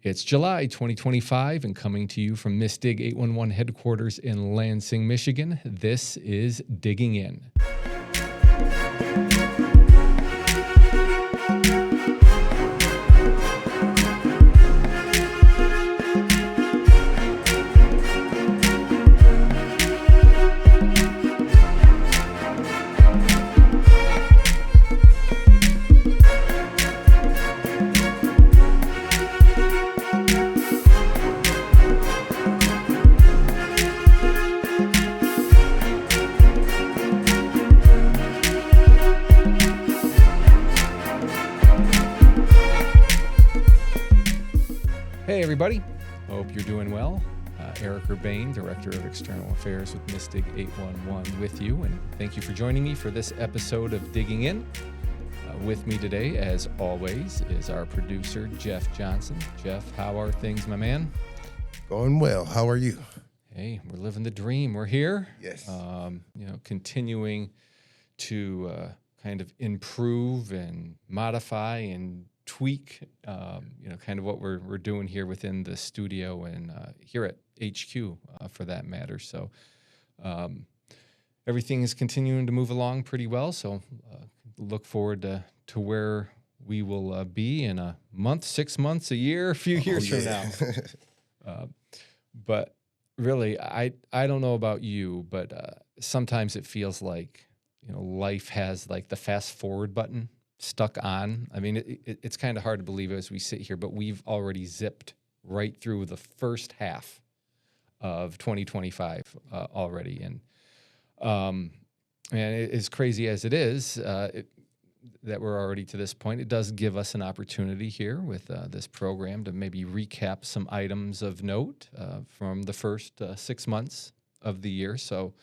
It's July 2025 and coming to you from Miss Dig 811 headquarters in Lansing, Michigan. This is Digging In. Hey everybody, hope you're doing well. Eric Urbain, Director of External Affairs with Miss Dig 811 with you, and thank you for joining me for this episode of Digging In. With me today, as always, is our producer, Jeff Johnson. Jeff, how are things, my man? Going well. How are you? Hey, we're living the dream. We're here. Yes. Continuing to kind of improve and modify and tweak, kind of what we're doing here within the studio and here at HQ for that matter. So everything is continuing to move along pretty well. So look forward to where we will be in a month, 6 months, a year, a few years from now. But really, I don't know about you, but sometimes it feels like, life has like the fast forward button stuck on. I mean, it's kind of hard to believe as we sit here, but we've already zipped right through the first half of 2025 already. And as crazy as it is, that we're already to this point, it does give us an opportunity here with this program to maybe recap some items of note from the first 6 months of the year. So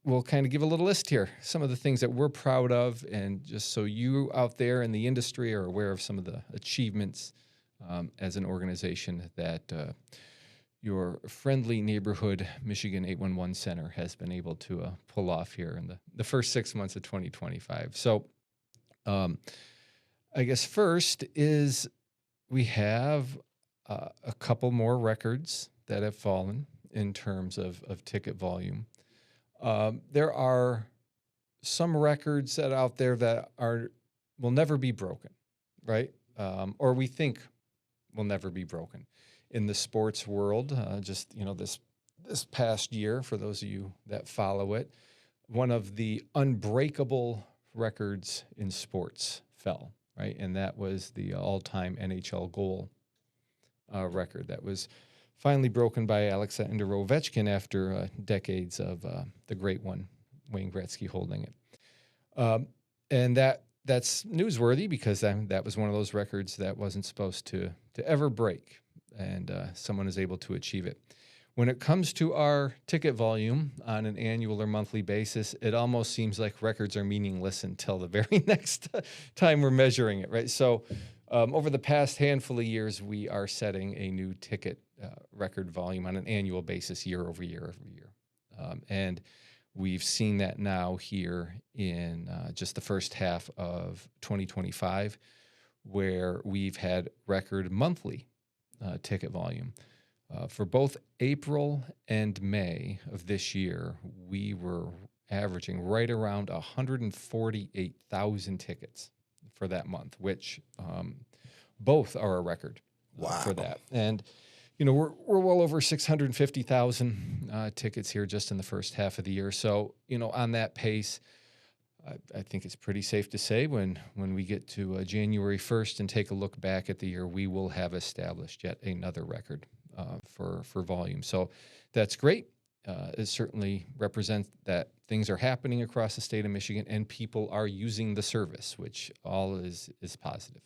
we'll kind of give a little list here, some of the things that we're proud of, and just so you out there in the industry are aware of some of the achievements as an organization that your friendly neighborhood Michigan 811 Center has been able to pull off here in the first 6 months of 2025. So I guess first is we have a couple more records that have fallen in terms of ticket volume. There are some records that are out there that will never be broken, right? Or we think will never be broken. In the sports world, this past year, for those of you that follow it, one of the unbreakable records in sports fell, right? And that was the all-time NHL goal record that was finally broken by Alexander Ovechkin after decades of the great one, Wayne Gretzky, holding it. And that's newsworthy because that was one of those records that wasn't supposed to ever break, and someone is able to achieve it. When it comes to our ticket volume on an annual or monthly basis, it almost seems like records are meaningless until the very next time we're measuring it, right? So over the past handful of years, we are setting a new ticket record volume on an annual basis, year over year. And we've seen that now here in just the first half of 2025, where we've had record monthly ticket volume. For both April and May of this year, we were averaging right around 148,000 tickets for that month, which both are a record for that. And we're well over 650,000 tickets here just in the first half of the year. So, on that pace, I think it's pretty safe to say when we get to January 1st and take a look back at the year, we will have established yet another record for volume. So that's great. It certainly represents that things are happening across the state of Michigan and people are using the service, which all is positive.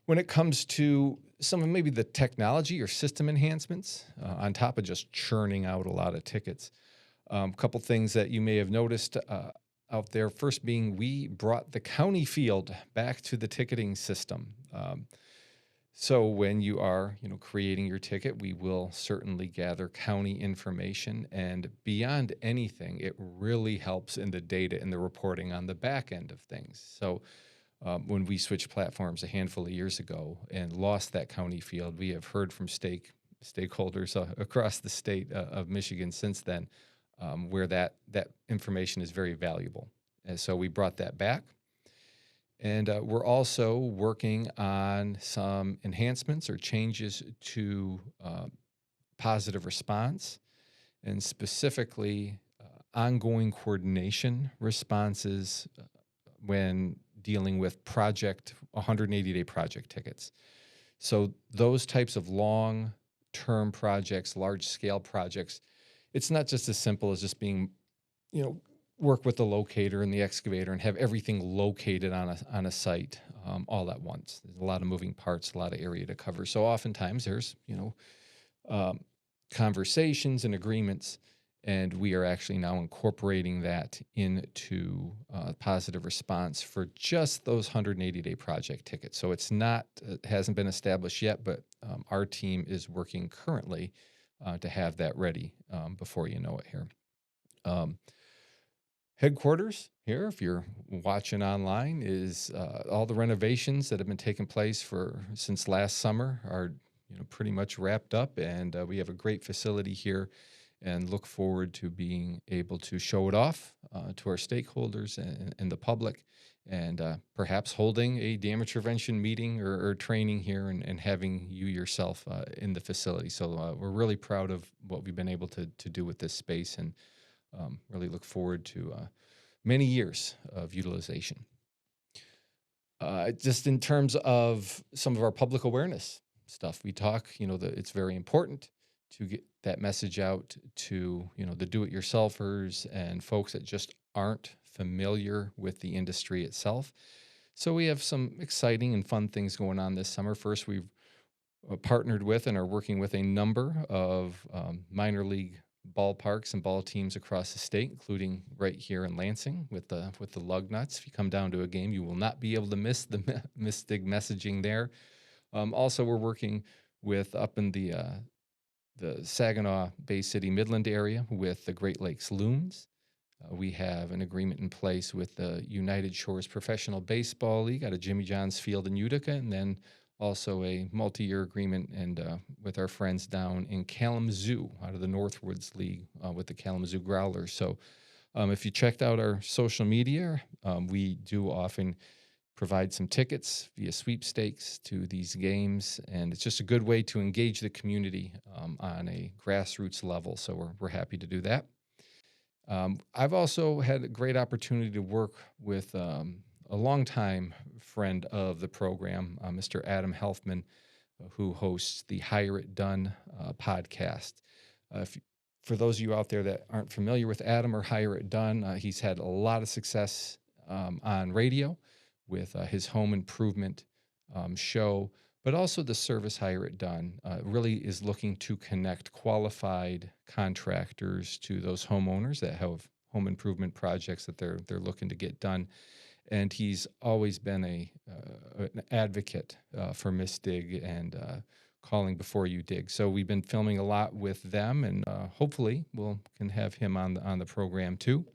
When it comes to some of maybe the technology or system enhancements, on top of just churning out a lot of tickets, a couple things that you may have noticed out there. First being, we brought the county field back to the ticketing system. So when you are, creating your ticket, we will certainly gather county information, and beyond anything, it really helps in the data and the reporting on the back end of things. So When we switched platforms a handful of years ago and lost that county field, we have heard from stakeholders across the state of Michigan since then, where that information is very valuable. And so we brought that back. And we're also working on some enhancements or changes to positive response, and specifically ongoing coordination responses when dealing with 180-day project tickets. So those types of long-term projects, large-scale projects, it's not just as simple as just being, work with the locator and the excavator and have everything located on a site all at once. There's a lot of moving parts, a lot of area to cover. So oftentimes there's, conversations and agreements, and we are actually now incorporating that into positive response for just those 180-day project tickets. So it hasn't been established yet, but our team is working currently to have that ready before you know it here. Headquarters here, if you're watching online, is all the renovations that have been taking place since last summer are pretty much wrapped up, and we have a great facility here and look forward to being able to show it off to our stakeholders and the public, and perhaps holding a damage prevention meeting or training here and having you yourself in the facility. So we're really proud of what we've been able to do with this space, and really look forward to many years of utilization. Just in terms of some of our public awareness stuff, we talk, that it's very important to get that message out to, the do-it-yourselfers and folks that just aren't familiar with the industry itself. So we have some exciting and fun things going on this summer. First, we've partnered with and are working with a number of minor league ballparks and ball teams across the state, including right here in Lansing with the Lugnuts. If you come down to a game, you will not be able to miss the Mystic messaging there. Also, we're working with up in the Saginaw Bay City Midland area with the Great Lakes Loons. We have an agreement in place with the United Shores Professional Baseball League out of Jimmy John's Field in Utica, and then also a multi-year agreement with our friends down in Kalamazoo out of the Northwoods League with the Kalamazoo Growlers. So if you checked out our social media, we do often provide some tickets via sweepstakes to these games, and it's just a good way to engage the community on a grassroots level. So we're happy to do that. I've also had a great opportunity to work with a longtime friend of the program, Mr. Adam Helfman, who hosts the Hire It Done podcast. For those of you out there that aren't familiar with Adam or Hire It Done, he's had a lot of success on radio with his home improvement show, but also the service Hire It Done really is looking to connect qualified contractors to those homeowners that have home improvement projects that they're looking to get done. And he's always been an advocate for Misdig and calling before you dig. So we've been filming a lot with them, and hopefully can have him on the program too.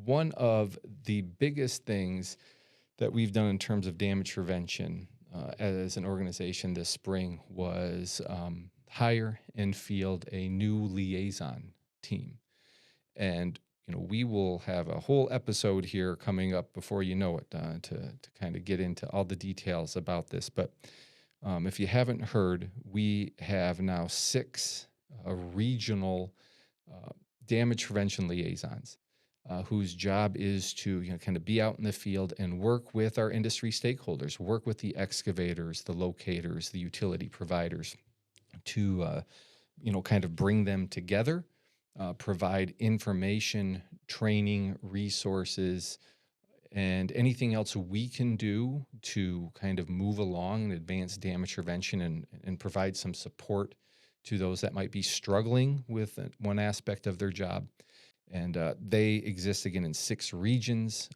One of the biggest things that we've done in terms of damage prevention as an organization this spring was hire and field a new liaison team. And we will have a whole episode here coming up before you know it to kind of get into all the details about this. But if you haven't heard, we have now 6 regional damage prevention liaisons whose job is to kind of be out in the field and work with our industry stakeholders, work with the excavators, the locators, the utility providers to kind of bring them together. Provide information, training, resources, and anything else we can do to kind of move along and advance damage prevention and provide some support to those that might be struggling with one aspect of their job. And they exist again in 6 regions,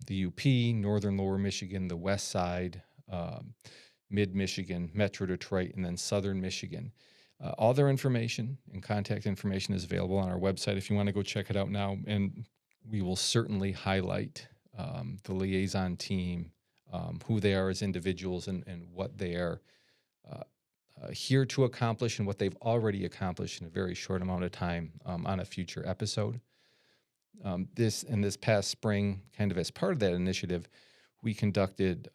the UP, Northern Lower Michigan, the West Side, Mid-Michigan, Metro Detroit, and then Southern Michigan. All their information and contact information is available on our website if you want to go check it out now. And we will certainly highlight the liaison team, who they are as individuals, and what they are uh, here to accomplish and what they've already accomplished in a very short amount of time on a future episode. This past spring, kind of as part of that initiative, we conducted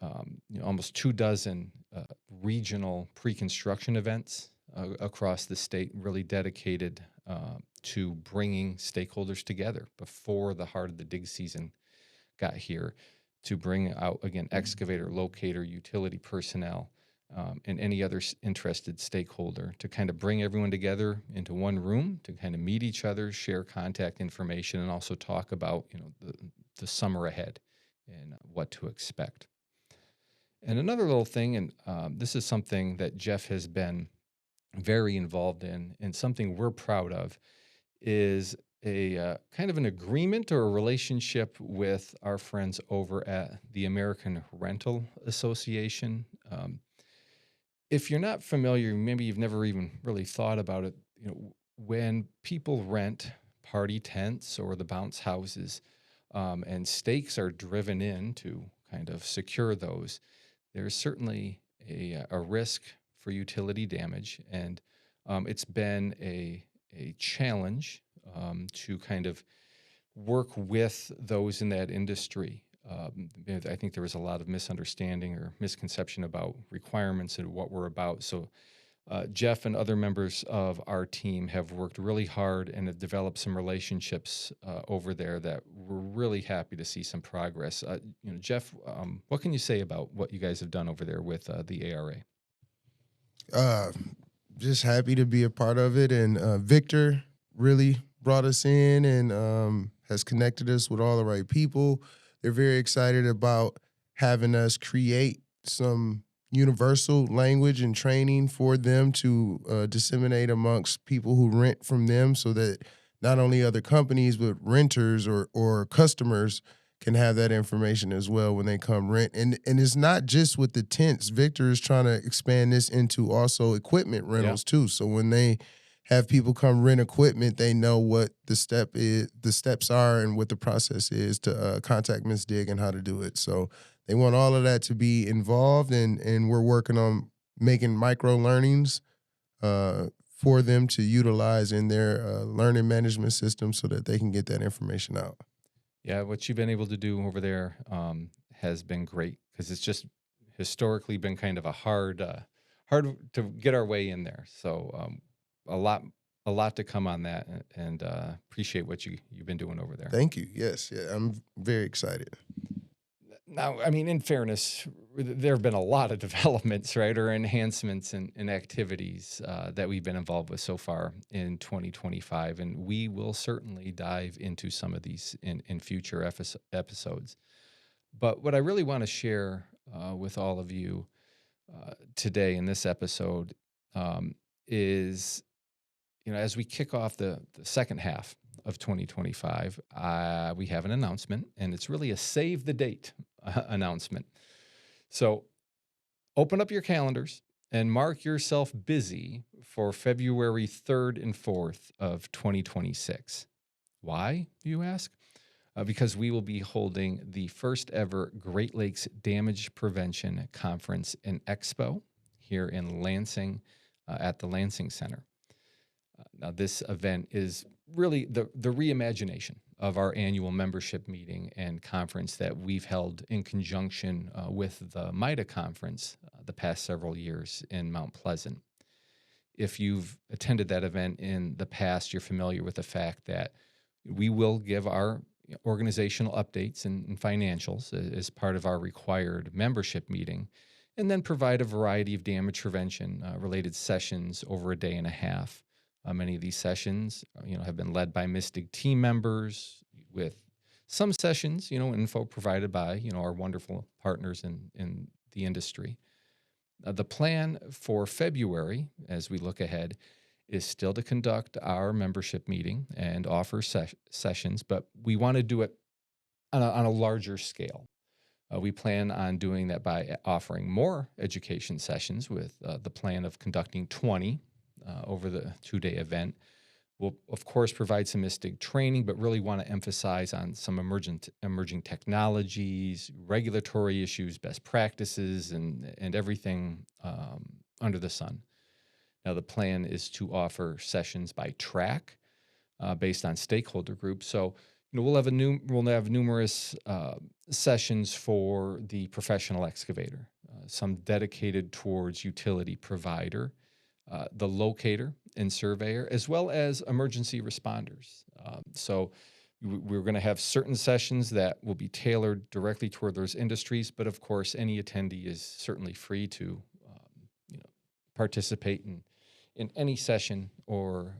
almost 24 regional pre-construction events across the state, really dedicated to bringing stakeholders together before the heart of the dig season got here, to bring out, again, excavator, locator, utility personnel, and any other interested stakeholder, to kind of bring everyone together into one room to kind of meet each other, share contact information, and also talk about the summer ahead and what to expect. And another little thing, and this is something that Jeff has been very involved in, and something we're proud of, is a kind of an agreement or a relationship with our friends over at the American Rental Association. If you're not familiar, maybe you've never even really thought about it, when people rent party tents or the bounce houses, and stakes are driven in to kind of secure those, there's certainly a risk for utility damage. And it's been a challenge to kind of work with those in that industry. I think there was a lot of misunderstanding or misconception about requirements and what we're about. So Jeff and other members of our team have worked really hard and have developed some relationships over there that we're really happy to see some progress. Jeff, what can you say about what you guys have done over there with the ARA? Uh, just happy to be a part of it. And Victor really brought us in and has connected us with all the right people. They're very excited about having us create some universal language and training for them to disseminate amongst people who rent from them, so that not only other companies but renters or customers can have that information as well when they come rent. And it's not just with the tents. Victor is trying to expand this into also equipment Yeah. rentals too. So when they have people come rent equipment, they know what the steps are, and what the process is to contact Miss Dig and how to do it. So they want all of that to be involved, and we're working on making micro learnings for them to utilize in their learning management system, so that they can get that information out. Yeah, what you've been able to do over there has been great, because it's just historically been kind of a hard to get our way in there. So a lot, a lot to come on that, and appreciate what you've been doing over there. Thank you. Yes, yeah, I'm very excited. Now, I mean, in fairness, there have been a lot of developments, right, or enhancements and activities that we've been involved with so far in 2025, and we will certainly dive into some of these in future episodes. But what I really want to share with all of you today in this episode is, as we kick off the second half of 2025, we have an announcement, and it's really a save the date announcement. So open up your calendars and mark yourself busy for February 3rd and 4th of 2026. Why, you ask? Because we will be holding the first ever Great Lakes Damage Prevention Conference and Expo here in Lansing at the Lansing Center. Now, this event is really the reimagination of our annual membership meeting and conference that we've held in conjunction with the MIDA conference the past several years in Mount Pleasant. If you've attended that event in the past, you're familiar with the fact that we will give our organizational updates and financials as part of our required membership meeting, and then provide a variety of damage prevention related sessions over a day and a half. Many of these sessions, have been led by Mystic team members, with some sessions, info provided by, our wonderful partners in the industry. The plan for February, as we look ahead, is still to conduct our membership meeting and offer sessions, but we want to do it on a larger scale. We plan on doing that by offering more education sessions, with the plan of conducting 20 over the 2-day event. We'll, of course, provide some MISTIG training, but really want to emphasize on some emerging technologies, regulatory issues, best practices, and everything under the sun. Now, the plan is to offer sessions by track based on stakeholder groups. So, we'll have numerous sessions for the professional excavator, some dedicated towards utility provider, the locator and surveyor, as well as emergency responders. So we're going to have certain sessions that will be tailored directly toward those industries, but of course, any attendee is certainly free to participate in any session or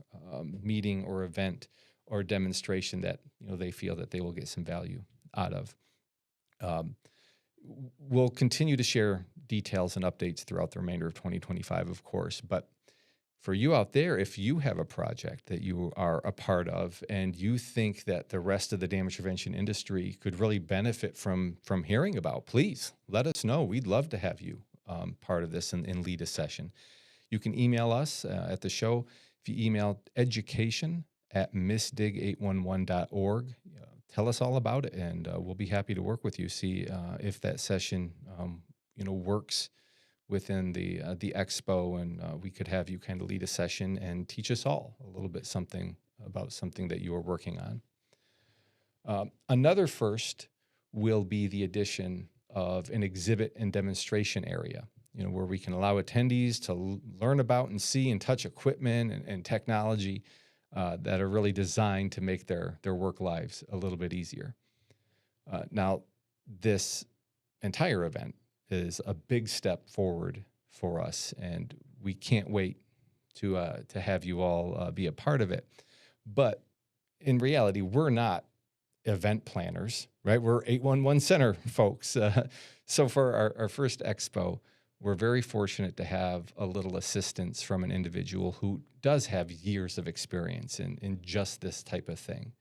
meeting or event or demonstration that they feel that they will get some value out of. We'll continue to share details and updates throughout the remainder of 2025, of course, but for you out there, if you have a project that you are a part of and you think that the rest of the damage prevention industry could really benefit from hearing about, please let us know. We'd love to have you part of this and lead a session. You can email us at the show. If you email education@misdig811.org, tell us all about it, and we'll be happy to work with you, see if that session works within the expo, and we could have you kind of lead a session and teach us all a little bit something about something that you are working on. Another first will be the addition of an exhibit and demonstration area, where we can allow attendees to learn about and see and touch equipment and technology that are really designed to make their work lives a little bit easier. Now, this entire event is a big step forward for us, and we can't wait to have you all be a part of it. But in reality, we're not event planners, right? We're 811 Center folks. So for our first expo, we're very fortunate to have a little assistance from an individual who does have years of experience in just this type of thing.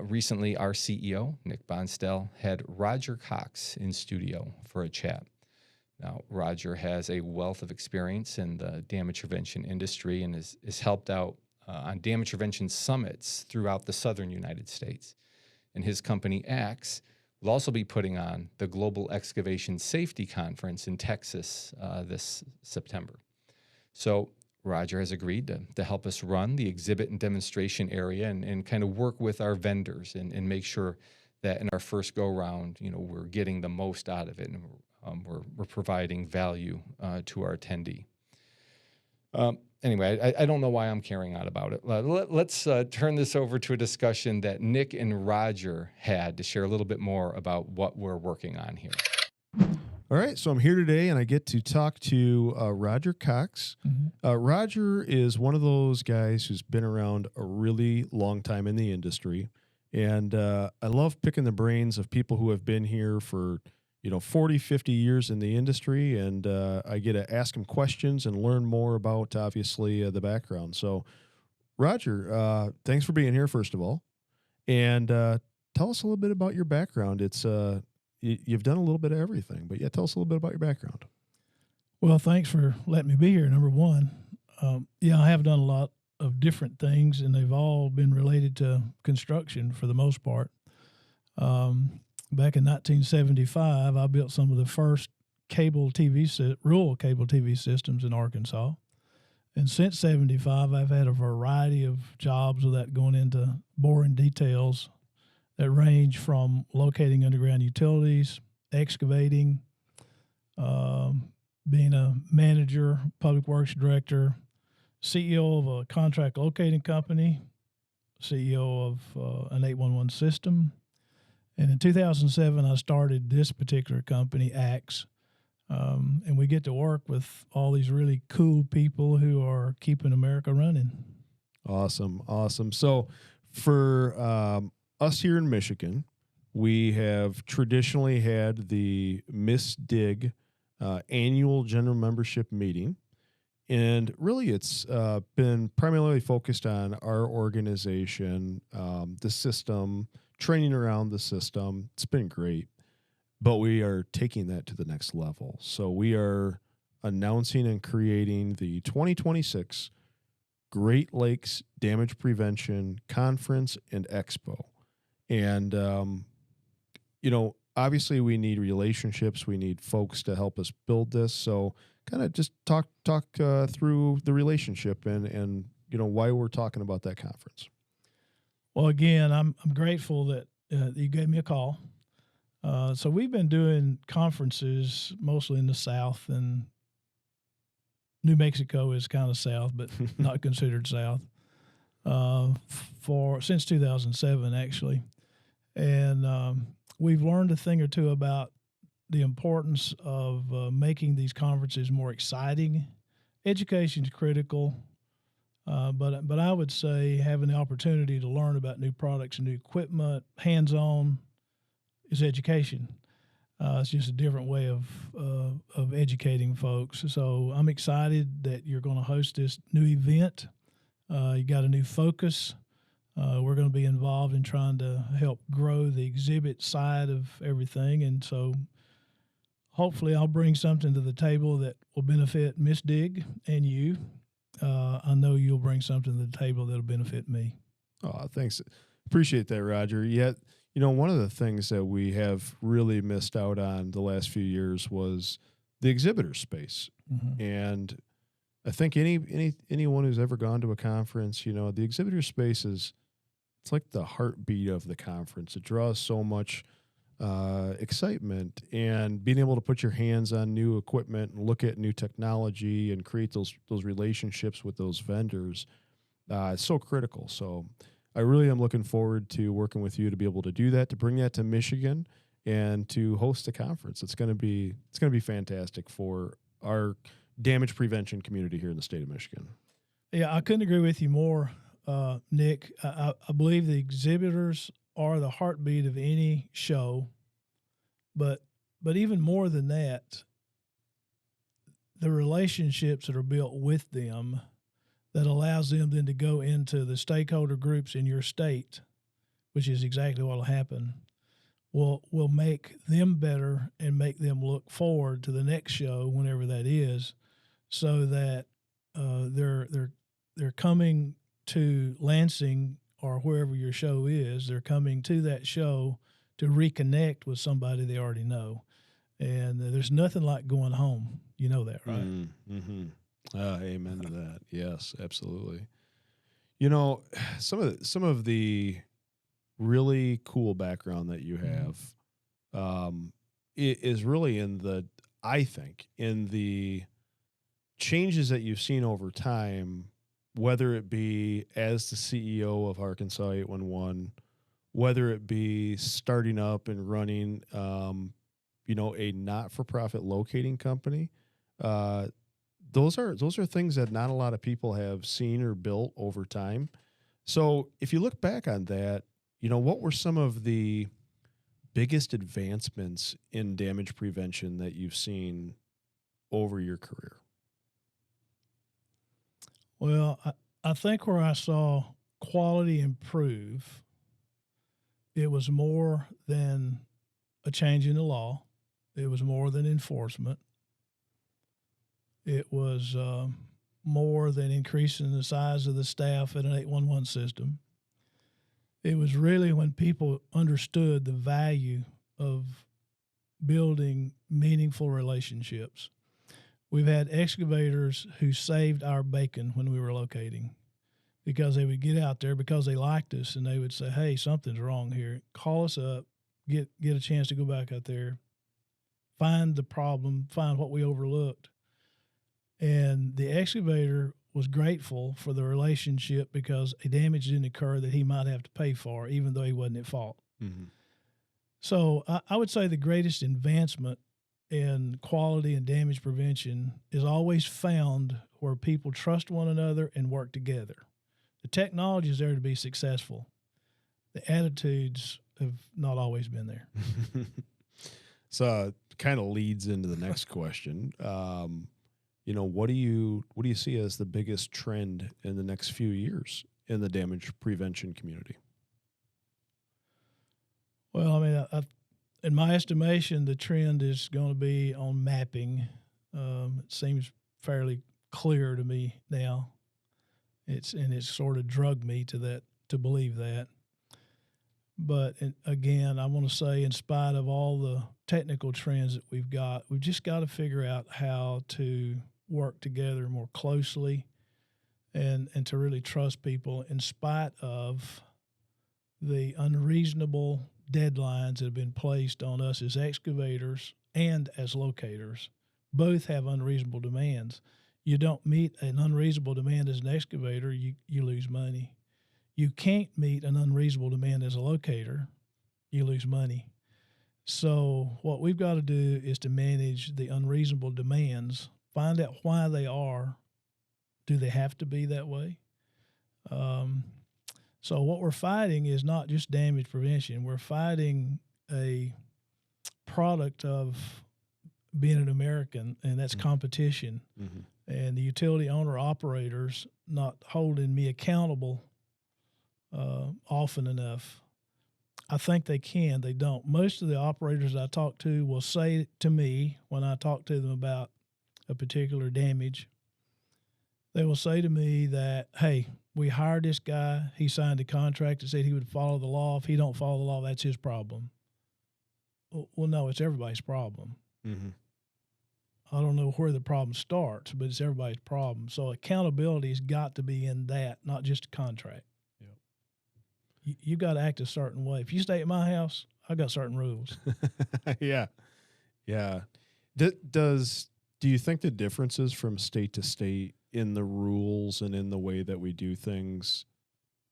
Recently, our CEO, Nick Bonstell, had Roger Cox in studio for a chat. Now, Roger has a wealth of experience in the damage prevention industry and is helped out on damage prevention summits throughout the southern United States. And his company, Axe, will also be putting on the Global Excavation Safety Conference in Texas this September. So Roger has agreed to help us run the exhibit and demonstration area and kind of work with our vendors and make sure that in our first go-round, we're getting the most out of it, and we're providing value to our attendee. Anyway, I don't know why I'm carrying on about it. Let's turn this over to a discussion that Nick and Roger had to share a little bit more about what we're working on here. All right, so I'm here today, and I get to talk to Roger Cox. Mm-hmm. Roger is one of those guys who's been around a really long time in the industry, and I love picking the brains of people who have been here for 40, 50 years in the industry, and I get to ask him questions and learn more about, obviously, the background. So, Roger, thanks for being here, first of all, and tell us a little bit about your background. It's you've done a little bit of everything, but tell us a little bit about your background. Well, thanks for letting me be here, number one. I have done a lot of different things, and they've all been related to construction for the most part. Back in 1975, I built some of the first rural cable TV systems in Arkansas. And since 75, I've had a variety of jobs without going into boring details that range from locating underground utilities, excavating, being a manager, public works director, CEO of a contract locating company, CEO of an 811 system. And in 2007, I started this particular company, Axe, and we get to work with all these really cool people who are keeping America running. Awesome. So for us here in Michigan, we have traditionally had the MISDIG annual general membership meeting. And really, it's been primarily focused on our organization, the system, training around the system. It's been great, but we are taking that to the next level. So we are announcing and creating the 2026 Great Lakes Damage Prevention Conference and Expo. And, obviously we need relationships. We need folks to help us build this. So kind of just talk through the relationship and why we're talking about that conference. Well, again, I'm grateful that you gave me a call. So we've been doing conferences mostly in the South, and New Mexico is kind of South, but not considered South, since 2007, actually. And we've learned a thing or two about the importance of making these conferences more exciting. Education is critical, but I would say having the opportunity to learn about new products and new equipment, hands-on, is education. It's just a different way of educating folks. So I'm excited that you're going to host this new event. You got a new focus. We're going to be involved in trying to help grow the exhibit side of everything. And so hopefully I'll bring something to the table that will benefit Miss Dig and you. I know you'll bring something to the table that'll benefit me. Oh, thanks. Appreciate that, Roger. Yet, one of the things that we have really missed out on the last few years was the exhibitor space. Mm-hmm. And I think anyone who's ever gone to a conference, the exhibitor space it's like the heartbeat of the conference. It draws so much excitement, and being able to put your hands on new equipment and look at new technology and create those relationships with those vendors is so critical. So I really am looking forward to working with you to be able to do that, to bring that to Michigan and to host a conference. It's going to be fantastic for our damage prevention community here in the state of Michigan. Yeah, I couldn't agree with you more, Nick. I believe the exhibitors are the heartbeat of any show, but even more than that, the relationships that are built with them that allows them then to go into the stakeholder groups in your state, which is exactly what will happen, will make them better and make them look forward to the next show, whenever that is, so that they're coming to Lansing or wherever your show is. They're coming to that show to reconnect with somebody they already know. And there's nothing like going home. You know that, right? Mm-hmm. Amen to that. Yes, absolutely. Some of the really cool background that you have is really in the changes that you've seen over time, whether it be as the CEO of Arkansas 811, whether it be starting up and running, a not-for-profit locating company. Those are things that not a lot of people have seen or built over time. So if you look back on that, what were some of the biggest advancements in damage prevention that you've seen over your career? Well, I think where I saw quality improve, it was more than a change in the law. It was more than enforcement. It was more than increasing the size of the staff at an 811 system. It was really when people understood the value of building meaningful relationships. We've had excavators who saved our bacon when we were locating, because they would get out there because they liked us, and they would say, hey, something's wrong here. Call us up, get a chance to go back out there, find the problem, find what we overlooked. And the excavator was grateful for the relationship because a damage didn't occur that he might have to pay for, even though he wasn't at fault. Mm-hmm. So I would say the greatest advancement in quality and damage prevention is always found where people trust one another and work together. The technology is there to be successful. The attitudes have not always been there. So kind of leads into the next question. What do you see as the biggest trend in the next few years in the damage prevention community? Well, I mean, in my estimation, the trend is going to be on mapping. It seems fairly clear to me now. It's sort of drugged me to believe that. But again, I want to say, in spite of all the technical trends that we've just got to figure out how to work together more closely and to really trust people in spite of the unreasonable deadlines that have been placed on us as excavators and as locators. Both have unreasonable demands. You don't meet an unreasonable demand as an excavator, you lose money. You can't meet an unreasonable demand as a locator, you lose money. So what we've got to do is to manage the unreasonable demands, find out why they are. Do they have to be that way? So what we're fighting is not just damage prevention. We're fighting a product of being an American, and that's competition. Mm-hmm. And the utility owner operators not holding me accountable often enough. I think they can. They don't. Most of the operators I talk to will say to me when I talk to them about a particular damage, they will say to me that, hey, we hired this guy. He signed a contract that said he would follow the law. If he don't follow the law, that's his problem. Well, no, it's everybody's problem. Mm-hmm. I don't know where the problem starts, but it's everybody's problem. So accountability has got to be in that, not just a contract. You got to act a certain way. If you stay at my house, I got certain rules. Yeah. Do you think the differences from state to state in the rules and in the way that we do things,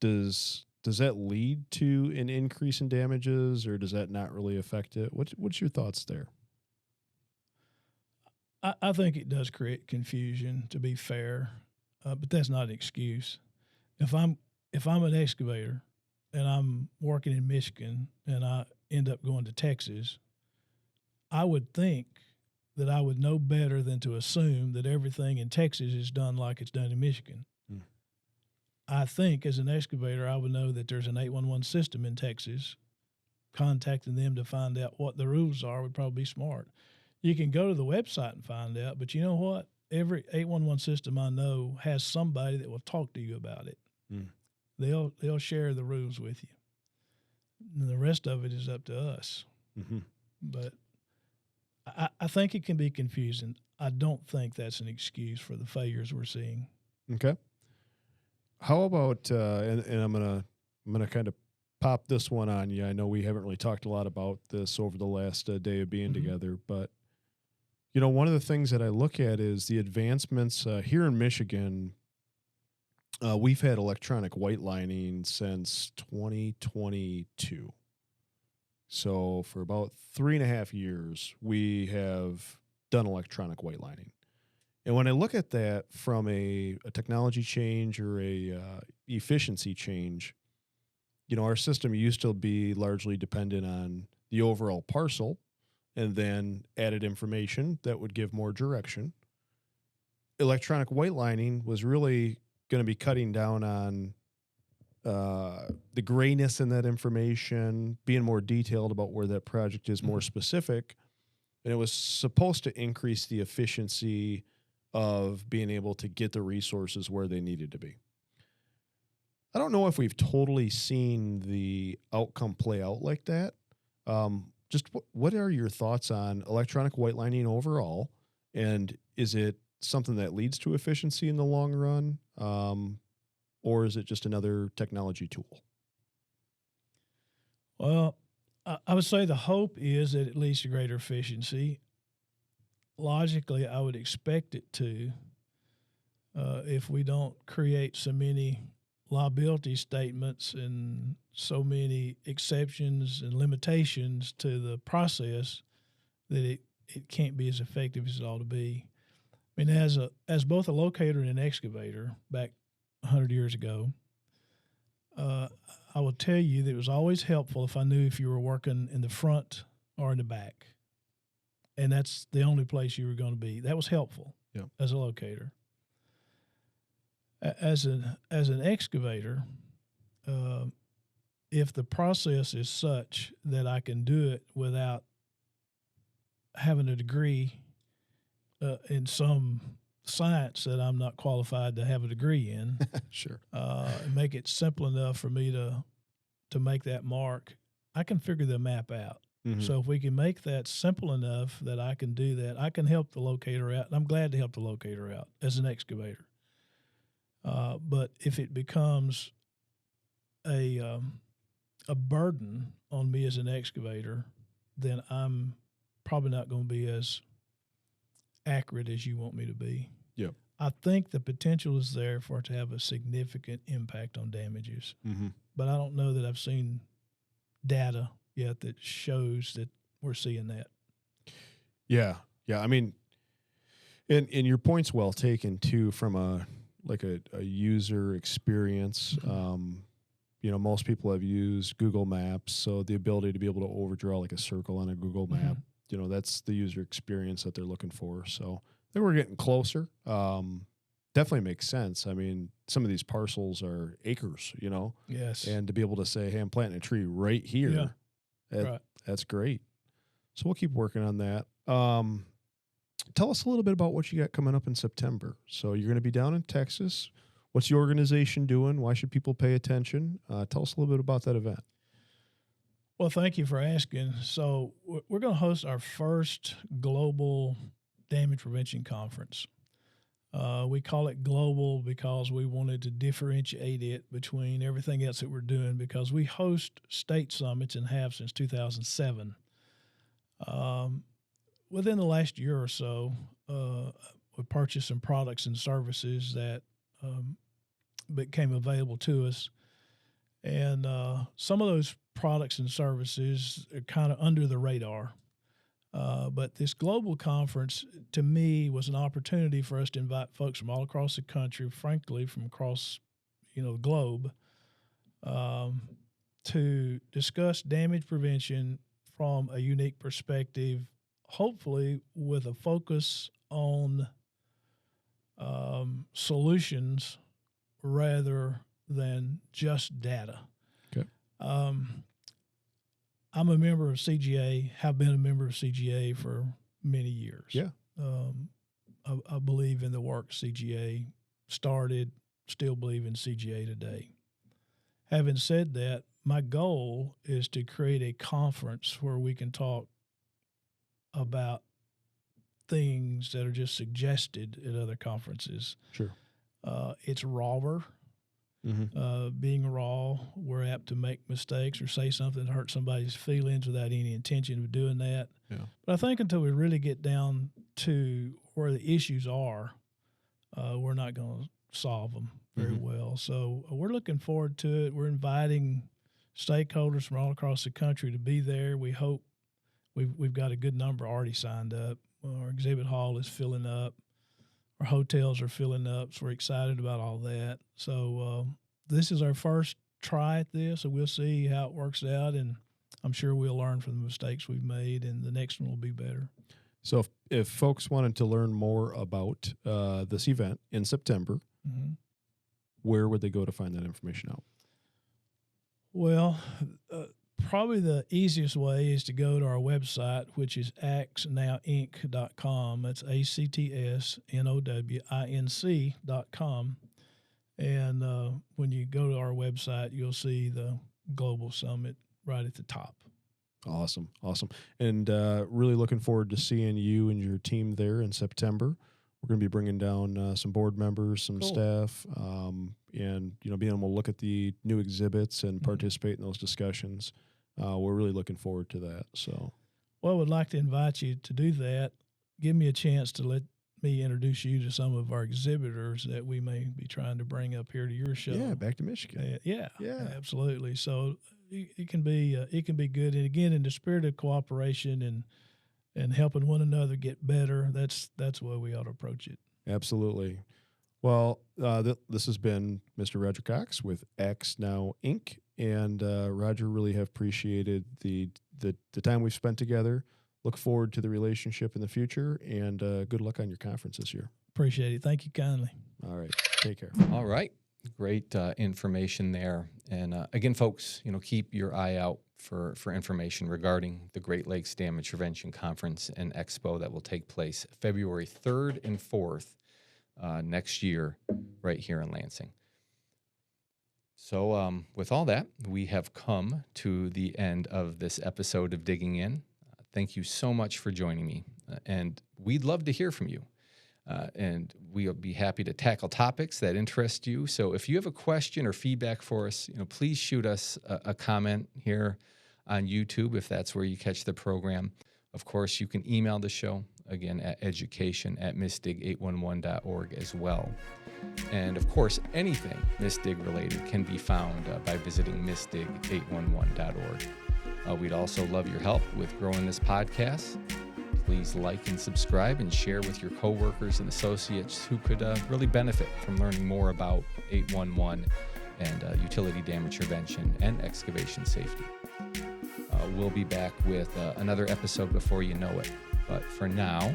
does that lead to an increase in damages, or does that not really affect it? What's your thoughts there? I think it does create confusion, to be fair, but that's not an excuse. If I'm an excavator and I'm working in Michigan and I end up going to Texas, I would think that I would know better than to assume that everything in Texas is done like it's done in Michigan. Hmm. I think as an excavator, I would know that there's an 811 system in Texas. Contacting them to find out what the rules are would probably be smart. You can go to the website and find out, but you know what? Every 811 system I know has somebody that will talk to you about it. Hmm. They'll share the rules with you. And the rest of it is up to us. Mm-hmm. But I think it can be confusing. I don't think that's an excuse for the failures we're seeing. Okay. How about and I'm gonna kind of pop this one on you. I know we haven't really talked a lot about this over the last day of being together, but one of the things that I look at is the advancements here in Michigan. We've had electronic white lining since 2022. So for about 3.5 years, we have done electronic white lining. And when I look at that from a technology change or a efficiency change, our system used to be largely dependent on the overall parcel and then added information that would give more direction. Electronic white lining was really going to be cutting down on the grayness in that information, being more detailed about where that project is, more specific. And it was supposed to increase the efficiency of being able to get the resources where they needed to be. I don't know if we've totally seen the outcome play out like that. Just what are your thoughts on electronic white lining overall? And is it something that leads to efficiency in the long run? Or is it just another technology tool? Well, I would say the hope is that it leads to greater efficiency. Logically, I would expect it to, if we don't create so many liability statements and so many exceptions and limitations to the process, that it can't be as effective as it ought to be. I mean, as both a locator and an excavator back 100 years ago, I will tell you that it was always helpful if I knew if you were working in the front or in the back. And that's the only place you were going to be. That was helpful as a locator. As an excavator, if the process is such that I can do it without having a degree in some science that I'm not qualified to have a degree in, Sure. and make it simple enough for me to make that mark, I can figure the map out. Mhm. So if we can make that simple enough that I can do that, I can help the locator out. And I'm glad to help the locator out as an excavator. But if it becomes a burden on me as an excavator, then I'm probably not going to be as accurate as you want me to be. Yep. I think the potential is there for it to have a significant impact on damages, Mm-hmm. but I don't know that I've seen data yet that shows that we're seeing that. Yeah. Yeah. I mean, and your point's well taken too, from a user experience. Most people have used Google Maps, so the ability to be able to overdraw like a circle on a Google map, that's the user experience that they're looking for. So I think we're getting closer. Definitely makes sense. I mean, some of these parcels are acres, Yes. and to be able to say, hey, I'm planting a tree right here, Right. that's great. So we'll keep working on that. Tell us a little bit about what you got coming up in September. So you're going to be down in Texas. What's the organization doing? Why should people pay attention? Tell us a little bit about that event. Well, thank you for asking. So we're going to host our first global damage prevention conference. We call it global because we wanted to differentiate it between everything else that we're doing, because we host state summits and have since 2007. Within the last year or so, we purchased some products and services that became available to us. And some of those products and services are kind of under the radar. But this global conference, to me, was an opportunity for us to invite folks from all across the country, frankly, from across, the globe, to discuss damage prevention from a unique perspective, hopefully with a focus on solutions rather than just data. Okay. I'm a member of CGA, have been a member of CGA for many years. Yeah. I believe in the work CGA started, still believe in CGA today. Having said that, my goal is to create a conference where we can talk about things that are just suggested at other conferences. Sure. It's rawer. Being raw, we're apt to make mistakes or say something that hurts somebody's feelings without any intention of doing that. Yeah. But I think until we really get down to where the issues are, we're not going to solve them very well. So we're looking forward to it. We're inviting stakeholders from all across the country to be there. We hope we've got a good number already signed up. Our exhibit hall is filling up. Our hotels are filling up, so we're excited about all that. So this is our first try at this, so we'll see how it works out, and I'm sure we'll learn from the mistakes we've made, and the next one will be better. So if folks wanted to learn more about this event in September, where would they go to find that information out? Well, probably the easiest way is to go to our website, which is actsnowinc.com. That's ACTSNOWINC.com. And when you go to our website, you'll see the Global Summit right at the top. Awesome. And really looking forward to seeing you and your team there in September. We're going to be bringing down some board members, some staff, and being able to look at the new exhibits and participate in those discussions. We're really looking forward to that. So, well, I would like to invite you to do that. Give me a chance to let me introduce you to some of our exhibitors that we may be trying to bring up here to your show. Yeah, back to Michigan. Yeah, absolutely. So it can be good, and again, in the spirit of cooperation and helping one another get better. That's the way we ought to approach it. Absolutely. Well, this has been Mr. Roger Cox with X Now Inc. And Roger, really have appreciated the time we've spent together. Look forward to the relationship in the future, and good luck on your conference this year. Appreciate it. Thank you kindly. All right. Take care. All right. Great information there. And again, folks, keep your eye out for information regarding the Great Lakes Damage Prevention Conference and Expo that will take place February 3rd and 4th. next year right here in Lansing. So with all that, we have come to the end of this episode of Digging In. Thank you so much for joining me. And we'd love to hear from you. And we'll be happy to tackle topics that interest you. So if you have a question or feedback for us, please shoot us a comment here on YouTube if that's where you catch the program. Of course, you can email the show, again, at education@missdig811.org as well. And of course, anything MissDig related can be found by visiting missdig811.org. We'd also love your help with growing this podcast. Please like and subscribe and share with your coworkers and associates who could really benefit from learning more about 811 and utility damage prevention and excavation safety. We'll be back with another episode before you know it. But for now,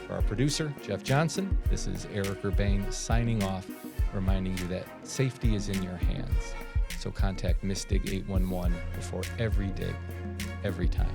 for our producer, Jeff Johnson, this is Eric Urbain signing off, reminding you that safety is in your hands. So contact MissDig 811 before every dig, every time.